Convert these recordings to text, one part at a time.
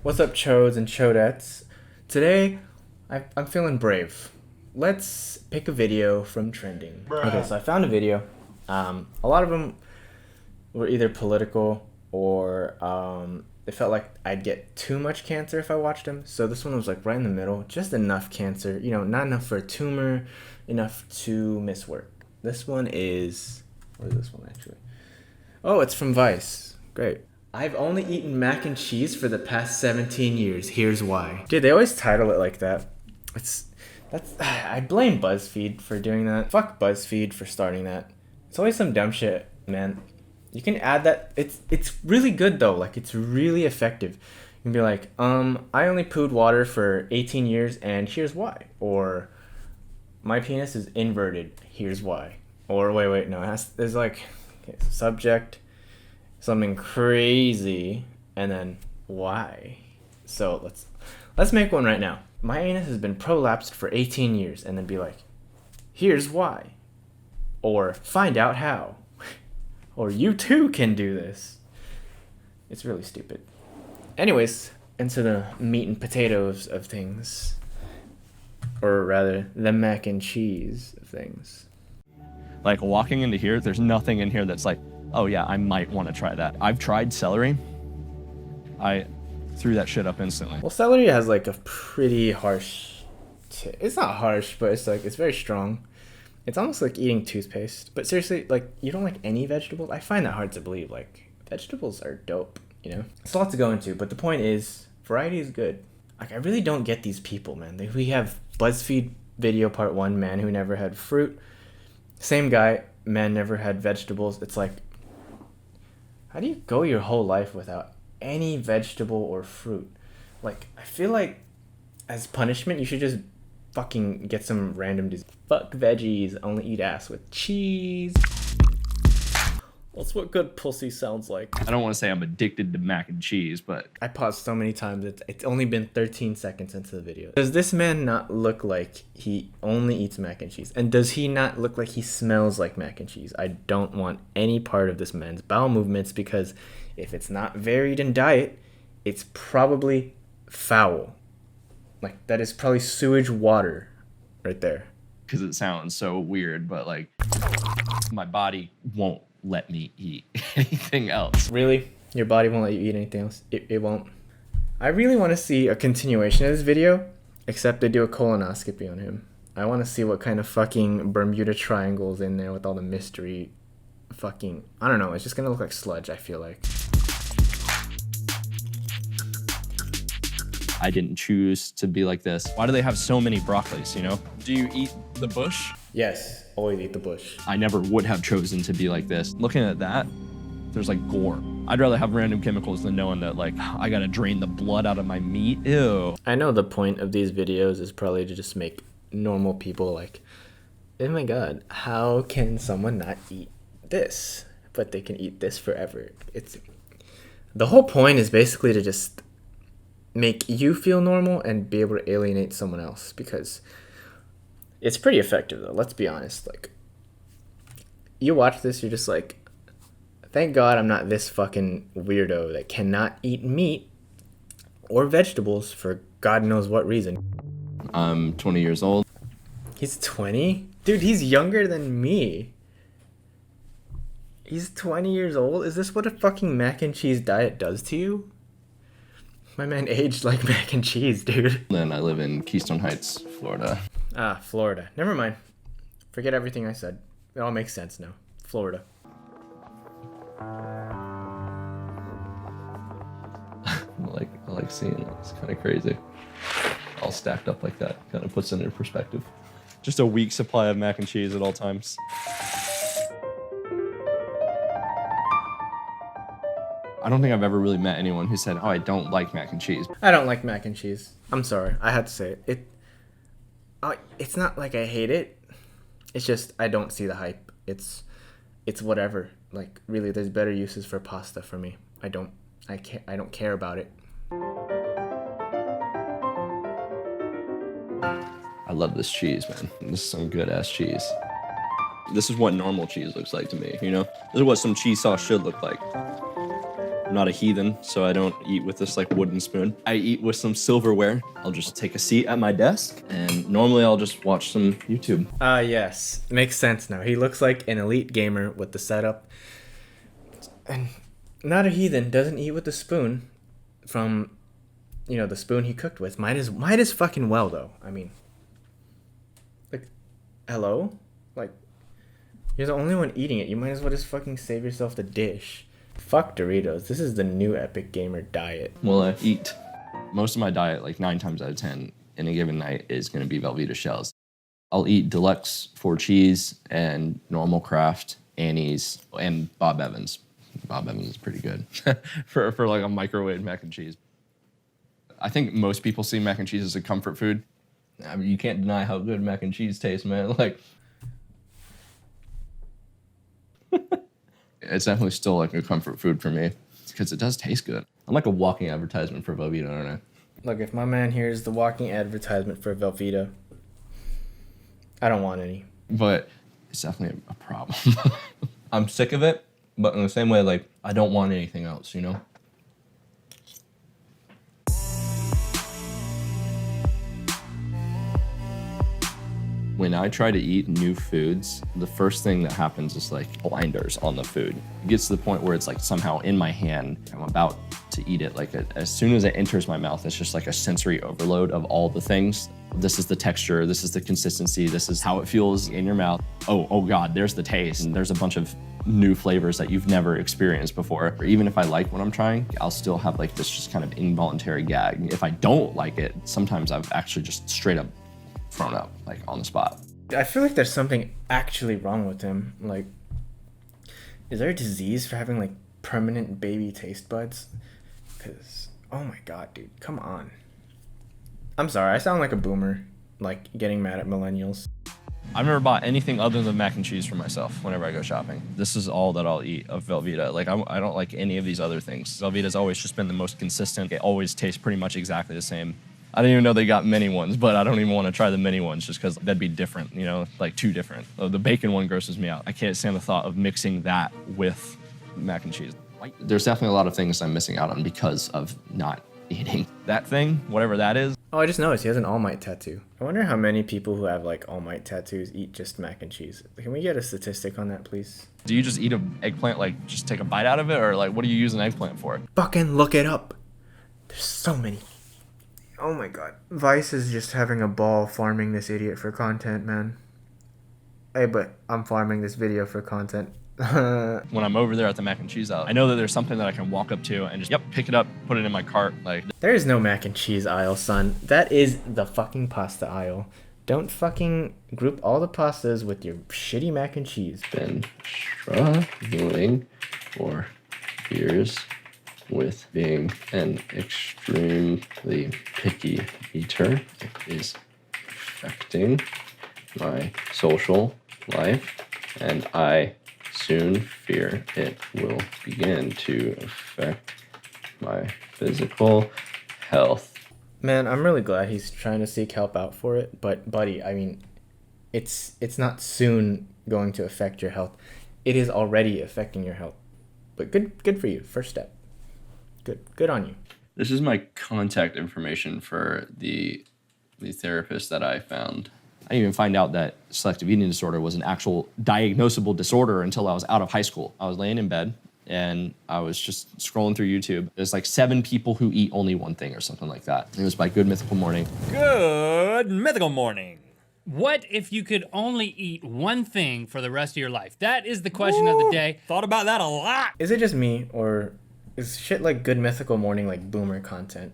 What's up, chodes and chodettes? Today, I'm feeling brave. Let's pick a video from trending. Okay, so I found a video. A lot of them were either political or it felt like I'd get too much cancer if I watched them. So this one was like right in the middle, just enough cancer. You know, not enough for a tumor, enough to miss work. This one is... What is this one actually? Oh, it's from Vice. Great. I've only eaten mac and cheese for the past 17 years. Here's why. Dude, they always title it like that. I blame BuzzFeed for doing that. Fuck BuzzFeed for starting that. It's always some dumb shit, man. You can add that. It's really good though. Like, it's really effective. You can be like, I only pooed water for 18 years and here's why. Or my penis is inverted. Here's why. Or wait, no. There's like, okay, subject, something crazy, and then why. So let's make one right now. My anus has been prolapsed for 18 years, and then be like, here's why. Or find out how. Or you too can do this. It's really stupid. Anyways, into the meat and potatoes of things. Or rather, the mac and cheese of things. Like, walking into here, there's nothing in here that's like, oh yeah, I might want to try that. I've tried celery. I threw that shit up instantly. Well, celery has like a pretty harsh... It's not harsh, but it's like, it's very strong. It's almost like eating toothpaste. But seriously, like, you don't like any vegetables? I find that hard to believe. Like, vegetables are dope, you know? It's a lot to go into, but the point is, variety is good. Like, I really don't get these people, man. We have BuzzFeed video part 1, man who never had fruit. Same guy, man never had vegetables. It's like, how do you go your whole life without any vegetable or fruit? Like, I feel like as punishment, you should just fucking get some random disease. Fuck veggies, only eat ass with cheese. That's what good pussy sounds like. I don't want to say I'm addicted to mac and cheese, but... I paused so many times, it's only been 13 seconds into the video. Does this man not look like he only eats mac and cheese? And does he not look like he smells like mac and cheese? I don't want any part of this man's bowel movements, because if it's not varied in diet, it's probably foul. Like, that is probably sewage water right there. Because it sounds so weird, but like, my body won't let me eat anything else. Really? Your body won't let you eat anything else? It won't? I really want to see a continuation of this video, except they do a colonoscopy on him. I want to see what kind of fucking Bermuda Triangle's in there with all the mystery fucking... I don't know, it's just gonna look like sludge, I feel like. I didn't choose to be like this. Why do they have so many broccolis, you know? Do you eat the bush? Yes, always eat the bush. I never would have chosen to be like this. Looking at that, there's like gore. I'd rather have random chemicals than knowing that like, I gotta drain the blood out of my meat. Ew. I know the point of these videos is probably to just make normal people like, oh my god, how can someone not eat this? But they can eat this forever. The whole point is basically to just make you feel normal and be able to alienate someone else, because it's pretty effective though, let's be honest. Like, you watch this, you're just like, thank God I'm not this fucking weirdo that cannot eat meat or vegetables for God knows what reason. I'm 20 years old. He's 20? Dude, he's younger than me. He's 20 years old? Is this what a fucking mac and cheese diet does to you? My man aged like mac and cheese, dude. Then I live in Keystone Heights, Florida. Ah, Florida. Never mind. Forget everything I said. It all makes sense now. Florida. I like seeing it. It's kind of crazy. All stacked up like that. Kind of puts it in perspective. Just a week supply of mac and cheese at all times. I don't think I've ever really met anyone who said, oh, I don't like mac and cheese. I don't like mac and cheese. I'm sorry. I had to say it. It's not like I hate it. It's just I don't see the hype. It's whatever. Like, really, there's better uses for pasta for me. I don't care about it. I love this cheese, man. This is some good ass cheese. This is what normal cheese looks like to me, you know? This is what some cheese sauce should look like. not a heathen, so I don't eat with this like wooden spoon. I eat with some silverware. I'll just take a seat at my desk, and normally I'll just watch some YouTube. Yes. Makes sense now. He looks like an elite gamer with the setup. And not a heathen, doesn't eat with the spoon from, you know, the spoon he cooked with. Might as fucking well, though. I mean, like, hello? Like, you're the only one eating it. You might as well just fucking save yourself the dish. Fuck Doritos. This is the new Epic Gamer diet. Well, I eat most of my diet, like 9 times out of 10 in a given night, is going to be Velveeta shells. I'll eat deluxe 4 cheese and normal craft, Annie's, and Bob Evans. Bob Evans is pretty good for like a microwave mac and cheese. I think most people see mac and cheese as a comfort food. I mean, you can't deny how good mac and cheese tastes, man. Like, it's definitely still like a comfort food for me because it does taste good. I'm like a walking advertisement for Velveeta, aren't I? Look, if my man hears the walking advertisement for Velveeta, I don't want any. But it's definitely a problem. I'm sick of it, but in the same way, like, I don't want anything else, you know? When I try to eat new foods, the first thing that happens is like blinders on the food. It gets to the point where it's like somehow in my hand, I'm about to eat it. Like as soon as it enters my mouth, it's just like a sensory overload of all the things. This is the texture, this is the consistency, this is how it feels in your mouth. Oh God, there's the taste. And there's a bunch of new flavors that you've never experienced before. Or even if I like what I'm trying, I'll still have like this just kind of involuntary gag. If I don't like it, sometimes I've actually just straight up thrown up, like on the spot. I feel like there's something actually wrong with him. Like, is there a disease for having like permanent baby taste buds? Because, oh my God, dude, come on. I'm sorry, I sound like a boomer, like getting mad at millennials. I've never bought anything other than mac and cheese for myself whenever I go shopping. This is all that I'll eat of Velveeta. Like, I don't like any of these other things. Velveeta's always just been the most consistent. It always tastes pretty much exactly the same. I didn't even know they got mini ones, but I don't even want to try the mini ones just because that'd be different, you know, like too different. The bacon one grosses me out. I can't stand the thought of mixing that with mac and cheese. There's definitely a lot of things I'm missing out on because of not eating that thing, whatever that is. Oh, I just noticed he has an All Might tattoo. I wonder how many people who have like All Might tattoos eat just mac and cheese. Can we get a statistic on that, please? Do you just eat an eggplant, like just take a bite out of it, or like what do you use an eggplant for? Fucking look it up. There's so many. Oh my God. Vice is just having a ball farming this idiot for content, man. Hey, but I'm farming this video for content. When I'm over there at the mac and cheese aisle, I know that there's something that I can walk up to and just, pick it up, put it in my cart. Like, there is no mac and cheese aisle, son. That is the fucking pasta aisle. Don't fucking group all the pastas with your shitty mac and cheese. Been struggling for years with being an extremely picky eater. It is affecting my social life, and I soon fear it will begin to affect my physical health. Man, I'm really glad he's trying to seek help out for it, but buddy, I mean, it's not soon going to affect your health. It is already affecting your health. But good for you. First step. Good on you. This is my contact information for the therapist that I found. I didn't even find out that selective eating disorder was an actual diagnosable disorder until I was out of high school. I was laying in bed and I was just scrolling through YouTube. There's like 7 people who eat only one thing or something like that. It was by Good Mythical Morning. Good Mythical Morning. What if you could only eat one thing for the rest of your life? That is the question of the day. Thought about that a lot. Is it just me, or is shit like Good Mythical Morning like boomer content?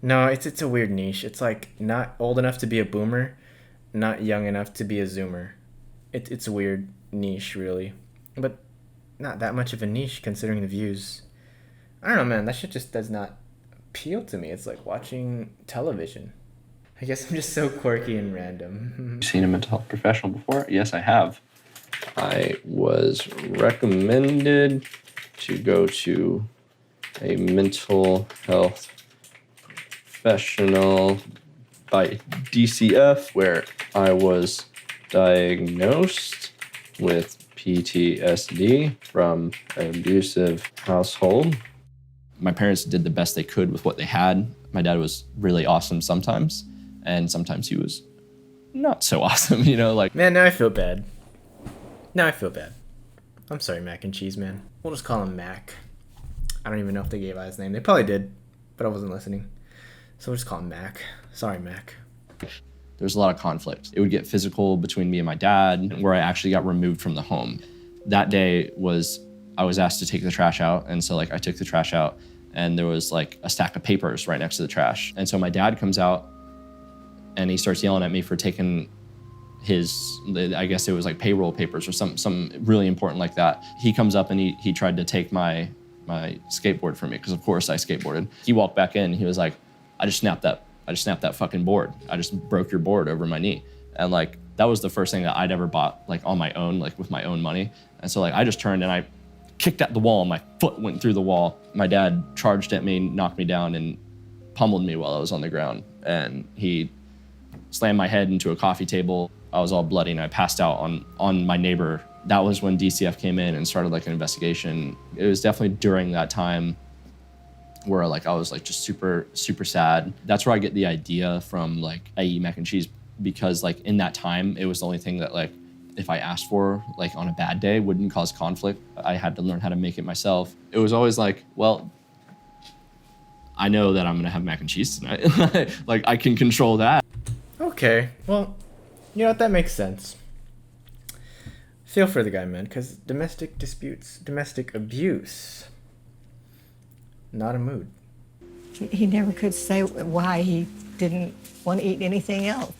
No, it's a weird niche. It's like not old enough to be a boomer, not young enough to be a zoomer. It's a weird niche, really. But not that much of a niche considering the views. I don't know, man. That shit just does not appeal to me. It's like watching television. I guess I'm just so quirky and random. Seen a mental health professional before? Yes, I have. I was recommended to go to a mental health professional by DCF, where I was diagnosed with PTSD from an abusive household. My parents did the best they could with what they had. My dad was really awesome sometimes, and sometimes he was not so awesome, you know, like. Man, now I feel bad. Now I feel bad. I'm sorry, Mac and Cheese Man. We'll just call him Mac. I don't even know if they gave out his name. They probably did, but I wasn't listening. So we'll just call him Mac. Sorry, Mac. There's a lot of conflict. It would get physical between me and my dad, where I actually got removed from the home. That day I was asked to take the trash out, and so like I took the trash out, and there was like a stack of papers right next to the trash. And so my dad comes out, and he starts yelling at me for taking I guess it was like payroll papers or some really important like that. He comes up and he tried to take my skateboard from me, because of course I skateboarded. He walked back in, he was like, I just snapped that fucking board. I just broke your board over my knee. And like, that was the first thing that I'd ever bought like on my own, like with my own money. And so like, I just turned and I kicked at the wall and my foot went through the wall. My dad charged at me, knocked me down and pummeled me while I was on the ground. And he slammed my head into a coffee table. I was all bloody and I passed out on my neighbor. That was when DCF came in and started like an investigation. It was definitely during that time where like I was like just super, super sad. That's where I get the idea from like I eat mac and cheese, because like in that time, it was the only thing that like if I asked for like on a bad day wouldn't cause conflict. I had to learn how to make it myself. It was always like, well, I know that I'm gonna have mac and cheese tonight. Like I can control that. Okay, well, you know what, that makes sense. Feel for the guy, man, because domestic disputes, domestic abuse, not a mood. He never could say why he didn't want to eat anything else.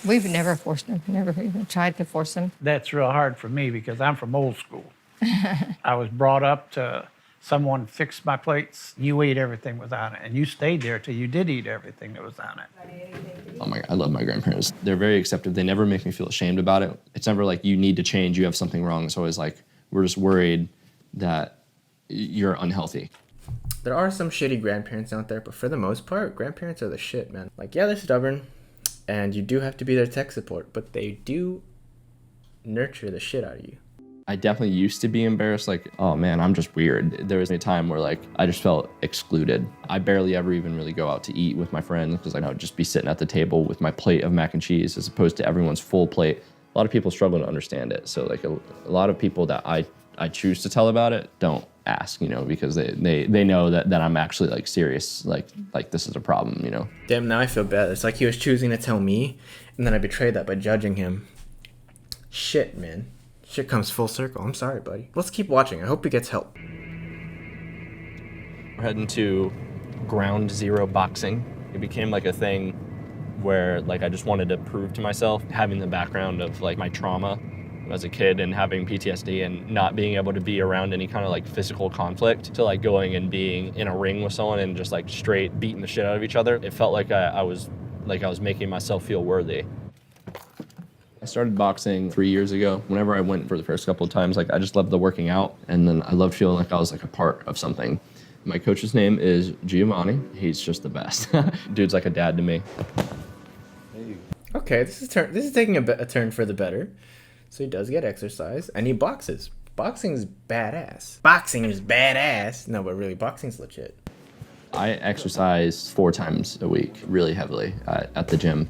We've never forced him, never even tried to force him. That's real hard for me because I'm from old school. I was brought up to someone fixed my plates, you ate everything was on it, and you stayed there till you did eat everything that was on it. Oh my God, I love my grandparents. They're very accepting. They never make me feel ashamed about it. It's never like you need to change, you have something wrong. It's always like, we're just worried that you're unhealthy. There are some shitty grandparents out there, but for the most part, grandparents are the shit, man. Like, yeah, they're stubborn, and you do have to be their tech support, but they do nurture the shit out of you. I definitely used to be embarrassed, like, oh man, I'm just weird. There was a time where like, I just felt excluded. I barely ever even really go out to eat with my friends, because I would just be sitting at the table with my plate of mac and cheese as opposed to everyone's full plate. A lot of people struggle to understand it. So like a lot of people that I choose to tell about it don't ask, you know, because they know that I'm actually like serious, like this is a problem, you know. Damn, now I feel bad. It's like he was choosing to tell me, and then I betrayed that by judging him. Shit, man. Shit comes full circle. I'm sorry, buddy. Let's keep watching. I hope he gets help. We're heading to ground zero boxing. It became like a thing where like I just wanted to prove to myself, having the background of like my trauma as a kid and having PTSD and not being able to be around any kind of like physical conflict, to like going and being in a ring with someone and just like straight beating the shit out of each other. It felt like I was making myself feel worthy. I started boxing 3 years ago. Whenever I went for the first couple of times, like I just loved the working out, and then I loved feeling like I was like a part of something. My coach's name is Giovanni. He's just the best. Dude's like a dad to me. Okay, this is taking a turn for the better. So he does get exercise, and he boxes. Boxing is badass. Boxing is badass. No, but really, boxing's legit. I exercise 4 times a week, really heavily at the gym.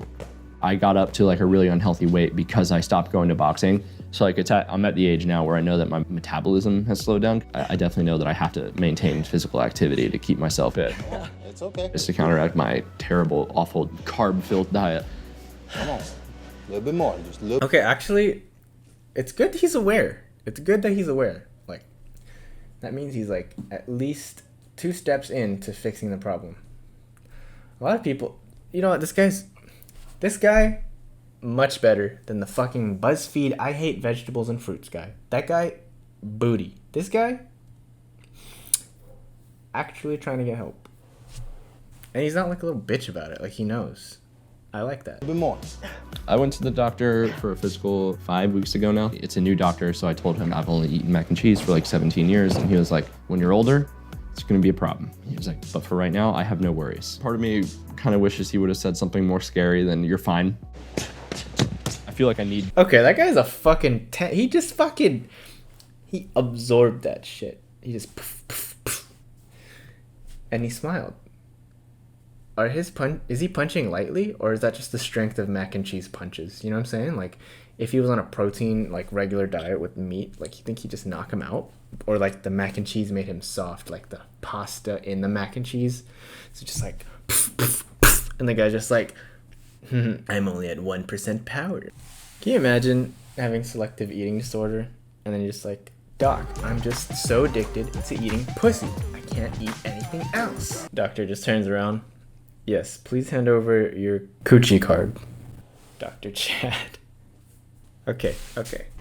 I got up to like a really unhealthy weight because I stopped going to boxing. So like I'm at the age now where I know that my metabolism has slowed down. I definitely know that I have to maintain physical activity to keep myself fit. Yeah, it's okay. Just to counteract my terrible, awful carb-filled diet. Come on, a little bit more, just a little. Okay, actually, it's good he's aware. It's good that he's aware. Like, that means he's like at least 2 steps into fixing the problem. A lot of people, you know what, this guy, much better than the fucking BuzzFeed I hate vegetables and fruits guy. That guy, booty. This guy, actually trying to get help. And he's not like a little bitch about it. Like, he knows. I like that. A bit more. I went to the doctor for a physical 5 weeks ago now. It's a new doctor, so I told him I've only eaten mac and cheese for like 17 years. And he was like, when you're older, it's gonna be a problem. He was like, but for right now, I have no worries. Part of me kind of wishes he would have said something more scary than you're fine. I feel like I need. Okay, that guy's a fucking he just fucking he absorbed that shit. He just poof, poof, poof. And he smiled. Is he punching lightly, or is that just the strength of mac and cheese punches? You know what I'm saying? Like, if he was on a protein like regular diet with meat, like, you think he'd just knock him out, or like the mac and cheese made him soft, like the pasta in the mac and cheese. So just like, poof, poof, poof, and the guy's just like, I'm only at 1% power. Can you imagine having selective eating disorder, and then you're just like, Doc, I'm just so addicted to eating pussy. I can't eat anything else. Doctor just turns around. Yes, please hand over your coochie card. Dr. Chad. Okay.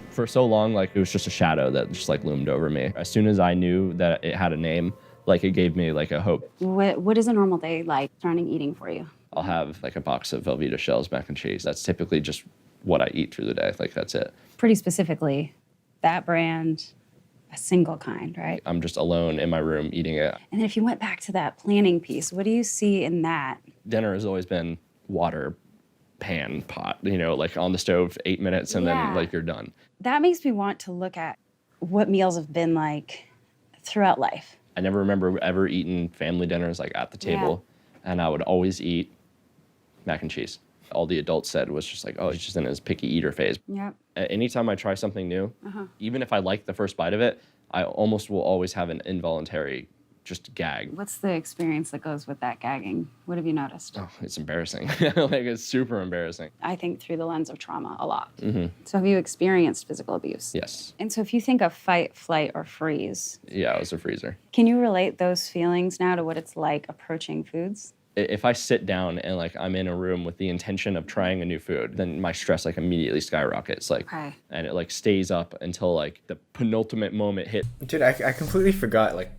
For so long, like, it was just a shadow that just like loomed over me. As soon as I knew that it had a name, like, it gave me like a hope. What is a normal day like surrounding eating for you? I'll have like a box of Velveeta shells mac and cheese. That's typically just what I eat through the day. Like, that's it. Pretty specifically, that brand, a single kind, right? I'm just alone in my room eating it. And then if you went back to that planning piece, what do you see in that? Dinner has always been water, pan, pot, you know, like on the stove, 8 minutes, and then like you're done. That makes me want to look at what meals have been like throughout life. I never remember ever eating family dinners like at the table, and I would always eat mac and cheese. All the adults said was just like, oh, he's just in his picky eater phase. Yep. Anytime I try something new, even if I like the first bite of it, I almost will always have an involuntary just gag. What's the experience that goes with that gagging? What have you noticed? Oh, it's embarrassing. Like, it's super embarrassing. I think through the lens of trauma a lot. So have you experienced physical abuse? Yes. And so if you think of fight, flight, or freeze, Yeah, it was a freezer. can you relate those feelings now to what it's like approaching foods? If I sit down and like I'm in a room with the intention of trying a new food, then my stress like immediately skyrockets, like, Okay. and it like stays up until like the penultimate moment hit. Dude, I completely forgot, like,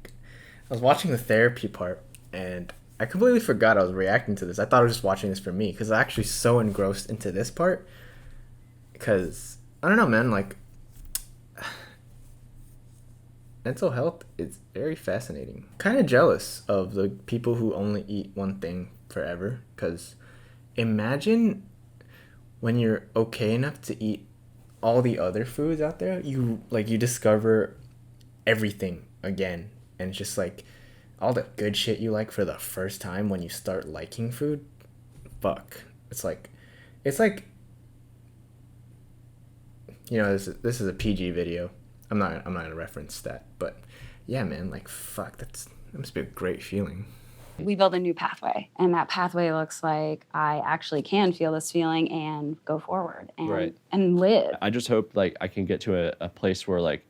I was watching the therapy part, and I completely forgot I was reacting to this. I thought I was just watching this for me, because I'm actually so engrossed into this part, because, I don't know, man, like, mental health is very fascinating. Kind of jealous of the people who only eat one thing forever, because imagine when you're okay enough to eat all the other foods out there, you discover everything again, and it's just like all the good shit you like for the first time when you start liking food. Fuck, it's like you know, this is a PG video. I'm not gonna reference that, but yeah, man, like, fuck, that must be a great feeling. We build a new pathway, and that pathway looks like I actually can feel this feeling and go forward and Right. and live. I just hope like I can get to a place where like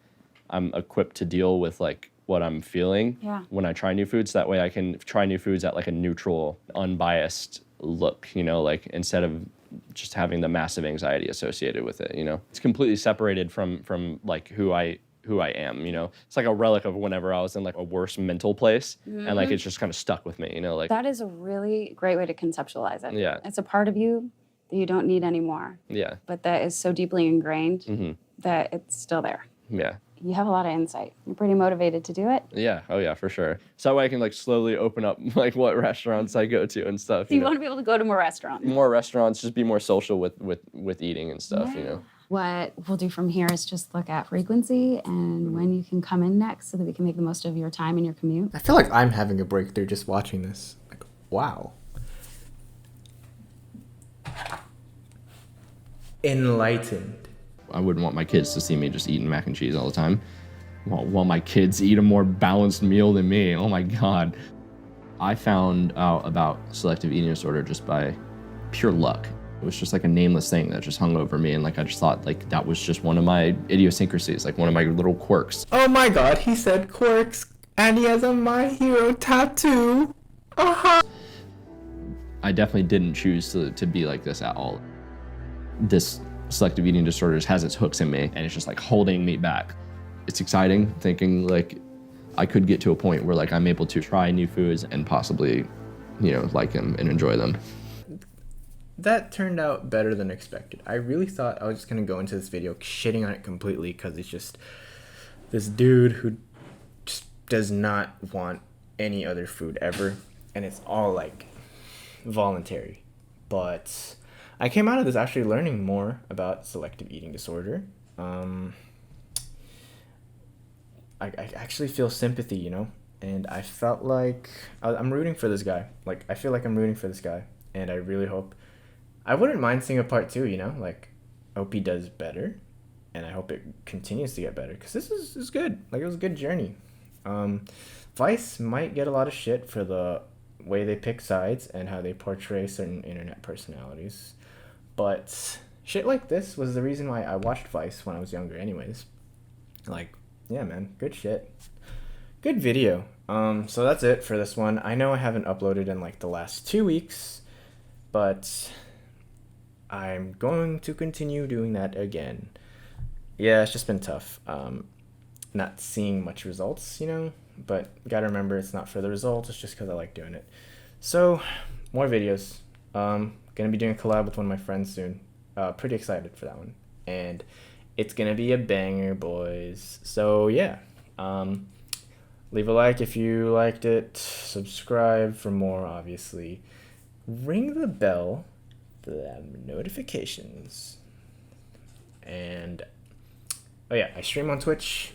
I'm equipped to deal with like what I'm feeling when I try new foods. That way I can try new foods at like a neutral, unbiased look, you know, like instead of just having the massive anxiety associated with it, you know. It's completely separated from like who I am, you know. It's like a relic of whenever I was in like a worse mental place, and like it's just kind of stuck with me, you know, like. That is a really great way to conceptualize it. Yeah. It's a part of you that you don't need anymore, Yeah. but that is so deeply ingrained that it's still there. Yeah. You have a lot of insight. You're pretty motivated to do it. Yeah. Oh yeah, for sure. So that way I can like slowly open up like what restaurants I go to and stuff. So you know. want to be able to go to more restaurants. More restaurants, just be more social with eating and stuff, you know. What we'll do from here is just look at frequency and when you can come in next so that we can make the most of your time and your commute. I feel like I'm having a breakthrough just watching this. Like, wow. Enlightened. I wouldn't want my kids to see me just eating mac and cheese all the time. While my kids eat a more balanced meal than me. Oh my God. I found out about selective eating disorder just by pure luck. It was just like a nameless thing that just hung over me, and like I just thought like that was just one of my idiosyncrasies, like one of my little quirks. Oh my God, he said quirks, and he has a My Hero tattoo. I definitely didn't choose to be like this at all. This selective eating disorder just has its hooks in me, and it's just like holding me back. It's exciting thinking like I could get to a point where like I'm able to try new foods and possibly, you know, like them and enjoy them. That turned out better than expected. I really thought I was just gonna go into this video shitting on it completely because it's just this dude who just does not want any other food ever, and it's all like voluntary. But I came out of this actually learning more about selective eating disorder. I actually feel sympathy, you know, and I felt like I'm rooting for this guy. Like, I feel like I'm rooting for this guy, and I really hope. I wouldn't mind seeing a part 2, you know, like, I hope he does better, and I hope it continues to get better, because this is good. Like, it was a good journey. Vice might get a lot of shit for the way they pick sides and how they portray certain internet personalities, but shit like this was the reason why I watched Vice when I was younger anyways. Like, yeah, man, good shit. Good video. So that's it for this one. I know I haven't uploaded in like the last 2 weeks, but I'm going to continue doing that again. Yeah, it's just been tough. Not seeing much results, you know, but gotta remember it's not for the results, it's just because I like doing it. So, more videos. Gonna be doing a collab with one of my friends soon. Pretty excited for that one. And it's gonna be a banger, boys. So yeah, leave a like if you liked it. Subscribe for more, obviously. Ring the bell for the notifications. And oh yeah, I stream on Twitch.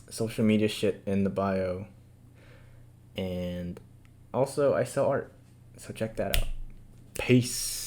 Social media shit in the bio. And also I sell art, so check that out. Peace.